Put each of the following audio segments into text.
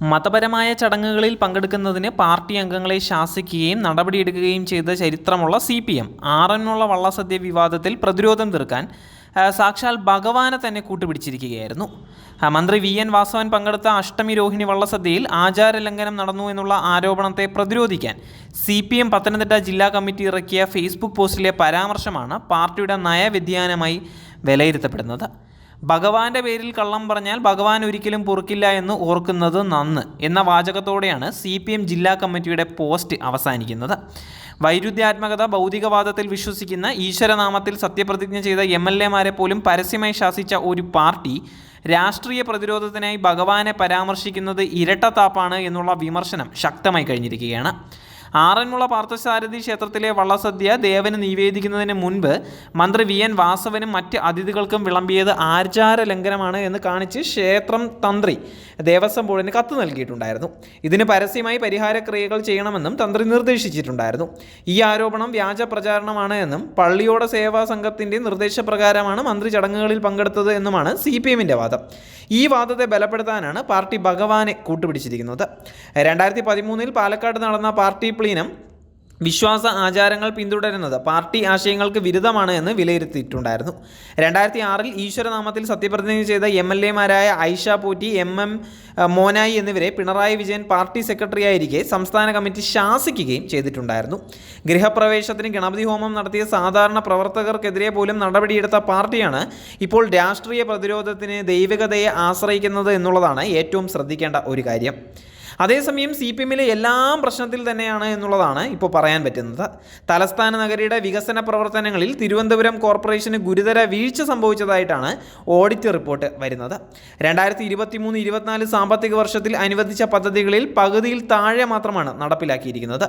മതപരമായ ചടങ്ങുകളിൽ പങ്കെടുക്കുന്നതിന് പാർട്ടി അംഗങ്ങളെ ശാസിക്കുകയും നടപടിയെടുക്കുകയും ചെയ്ത ചരിത്രമുള്ള CPM ആറന്മുള വള്ളസദ്യ വിവാദത്തിൽ പ്രതിരോധം തീർക്കാൻ സാക്ഷാൽ ഭഗവാനെ തന്നെ കൂട്ടുപിടിച്ചിരിക്കുകയായിരുന്നു. മന്ത്രി VN വാസവൻ പങ്കെടുത്ത അഷ്ടമി രോഹിണി വള്ളസദ്യയിൽ ആചാരലംഘനം നടന്നു എന്നുള്ള ആരോപണത്തെ പ്രതിരോധിക്കാൻ CPM പത്തനംതിട്ട ജില്ലാ കമ്മിറ്റി ഇറക്കിയ ഫേസ്ബുക്ക് പോസ്റ്റിലെ പരാമർശമാണ് പാർട്ടിയുടെ നയവ്യതിയാനമായി വിലയിരുത്തപ്പെടുന്നത്. ഭഗവാന്റെ പേരിൽ കള്ളം പറഞ്ഞാൽ ഭഗവാൻ ഒരിക്കലും പൊറുക്കില്ല എന്ന് ഓർക്കുന്നത് നന്ന് എന്ന വാചകത്തോടെയാണ് CPM ജില്ലാ കമ്മിറ്റിയുടെ പോസ്റ്റ് അവസാനിക്കുന്നത്. വൈരുദ്ധ്യാത്മകത, ഭൗതികവാദത്തിൽ വിശ്വസിക്കുന്ന, ഈശ്വരനാമത്തിൽ സത്യപ്രതിജ്ഞ ചെയ്ത MLA-മാരെ പോലും പരസ്യമായി ശാസിച്ച ഒരു പാർട്ടി രാഷ്ട്രീയ പ്രതിരോധത്തിനായി ഭഗവാനെ പരാമർശിക്കുന്നത് ഇരട്ടത്താപ്പാണ് എന്നുള്ള വിമർശനം ശക്തമായി കഴിഞ്ഞിരിക്കുകയാണ്. ആറന്മുള പാർത്ഥസാരഥി ക്ഷേത്രത്തിലെ വള്ളസദ്യ ദേവന് നിവേദിക്കുന്നതിന് മുൻപ് മന്ത്രി VN വാസവനും മറ്റ് അതിഥികൾക്കും വിളമ്പിയത് ആചാര ലംഘനമാണ് എന്ന് കാണിച്ച് ക്ഷേത്രം തന്ത്രി ദേവസ്വം ബോർഡിന് കത്ത് നൽകിയിട്ടുണ്ടായിരുന്നു. ഇതിന് പരസ്യമായി പരിഹാരക്രിയകൾ ചെയ്യണമെന്നും തന്ത്രി നിർദ്ദേശിച്ചിട്ടുണ്ടായിരുന്നു. ഈ ആരോപണം വ്യാജ പ്രചാരണമാണ് എന്നും പള്ളിയോട സേവാ സംഘത്തിൻ്റെ നിർദ്ദേശപ്രകാരമാണ് മന്ത്രി ചടങ്ങുകളിൽ പങ്കെടുത്തത് എന്നുമാണ് CPM-ന്റെ വാദം. ഈ വാദത്തെ ബലപ്പെടുത്താനാണ് പാർട്ടി ഭഗവാനെ കൂട്ടുപിടിച്ചിരിക്കുന്നത്. 2013 പാലക്കാട് നടന്ന പാർട്ടി പ്ലീനം വിശ്വാസ ആചാരങ്ങൾ പിന്തുടരുന്നത് പാർട്ടി ആശയങ്ങൾക്ക് വിരുദ്ധമാണ് എന്ന് വിലയിരുത്തിയിട്ടുണ്ടായിരുന്നു. 2006 ഈശ്വരനാമത്തിൽ സത്യപ്രതിജ്ഞ ചെയ്ത MLA-മാരായ ഐഷ പോറ്റി, MM മോനായി എന്നിവരെ പിണറായി വിജയൻ പാർട്ടി സെക്രട്ടറിയായിരിക്കെ സംസ്ഥാന കമ്മിറ്റി ശാസിക്കുകയും ചെയ്തിട്ടുണ്ടായിരുന്നു. ഗൃഹപ്രവേശത്തിന് ഗണപതി ഹോമം നടത്തിയ സാധാരണ പ്രവർത്തകർക്കെതിരെ പോലും നടപടിയെടുത്ത പാർട്ടിയാണ് ഇപ്പോൾ രാഷ്ട്രീയ പ്രതിരോധത്തിന് ദൈവികതയെ ആശ്രയിക്കുന്നത് എന്നുള്ളതാണ് ഏറ്റവും ശ്രദ്ധിക്കേണ്ട ഒരു കാര്യം. അതേസമയം CPM-ലെ എല്ലാം പ്രശ്നത്തിൽ തന്നെയാണ് എന്നുള്ളതാണ് ഇപ്പോൾ പറയാൻ പറ്റുന്നത്. തലസ്ഥാന നഗരിയുടെ വികസന പ്രവർത്തനങ്ങളിൽ തിരുവനന്തപുരം കോർപ്പറേഷന് ഗുരുതര വീഴ്ച സംഭവിച്ചതായിട്ടാണ് ഓഡിറ്റ് റിപ്പോർട്ട് വരുന്നത്. 2023-24 സാമ്പത്തിക വർഷത്തിൽ അനുവദിച്ച പദ്ധതികളിൽ പകുതിയിൽ താഴെ മാത്രമാണ് നടപ്പിലാക്കിയിരിക്കുന്നത്.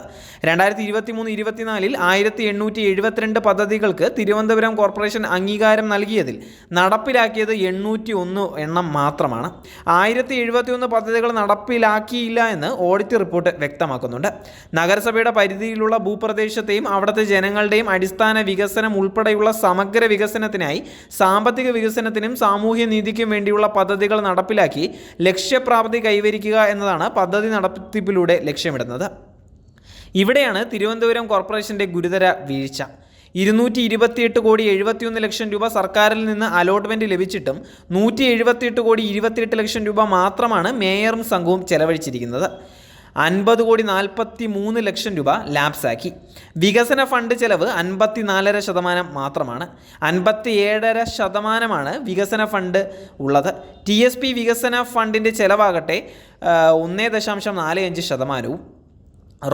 2023-24 1872 പദ്ധതികൾക്ക് തിരുവനന്തപുരം കോർപ്പറേഷൻ അംഗീകാരം നൽകിയതിൽ നടപ്പിലാക്കിയത് 801 എണ്ണം മാത്രമാണ്. 1071 പദ്ധതികൾ നടപ്പിലാക്കിയില്ല എന്ന് ഓഡിറ്റ് റിപ്പോർട്ട് വ്യക്തമാക്കുന്നുണ്ട്. നഗരസഭയുടെ പരിധിയിലുള്ള ഭൂപ്രദേശത്തെയും അവിടുത്തെ ജനങ്ങളുടെയും അടിസ്ഥാന വികസനം ഉൾപ്പെടെയുള്ള സമഗ്ര വികസനത്തിനായി സാമ്പത്തിക വികസനത്തിനും സാമൂഹ്യ നീതിക്കും വേണ്ടിയുള്ള പദ്ധതികൾ നടപ്പിലാക്കി ലക്ഷ്യപ്രാപ്തി കൈവരിക്കുക എന്നതാണ് പദ്ധതി നടത്തിപ്പിലൂടെ ലക്ഷ്യമിടുന്നത്. ഇവിടെയാണ് തിരുവനന്തപുരം കോർപ്പറേഷൻ്റെ ഗുരുതര വീഴ്ച. 228 കോടി 71 ലക്ഷം രൂപ സർക്കാരിൽ നിന്ന് അലോട്ട്മെൻറ്റ് ലഭിച്ചിട്ടും 178 കോടി 28 ലക്ഷം രൂപ മാത്രമാണ് മേയറും സംഘവും ചെലവഴിച്ചിരിക്കുന്നത്. 50 കോടി 43 ലക്ഷം രൂപ ലാപ്സാക്കി. വികസന ഫണ്ട് ചെലവ് 54.5% മാത്രമാണ്. 57.5% വികസന ഫണ്ട് ഉള്ളത്. TSP വികസന ഫണ്ടിൻ്റെ ചെലവാകട്ടെ 1.45%.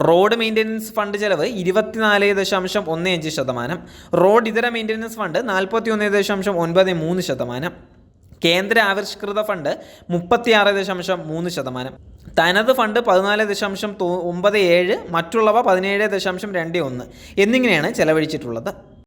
റോഡ് മെയിൻ്റനൻസ് ഫണ്ട് ചെലവ് 24.15%. റോഡ് ഇതര മെയിൻ്റനൻസ് ഫണ്ട് 41.93%. കേന്ദ്ര ആവിഷ്കൃത ഫണ്ട് 36.3%. തനത് ഫണ്ട് 14.97%. മറ്റുള്ളവ 17.21 എന്നിങ്ങനെയാണ് ചെലവഴിച്ചിട്ടുള്ളത്.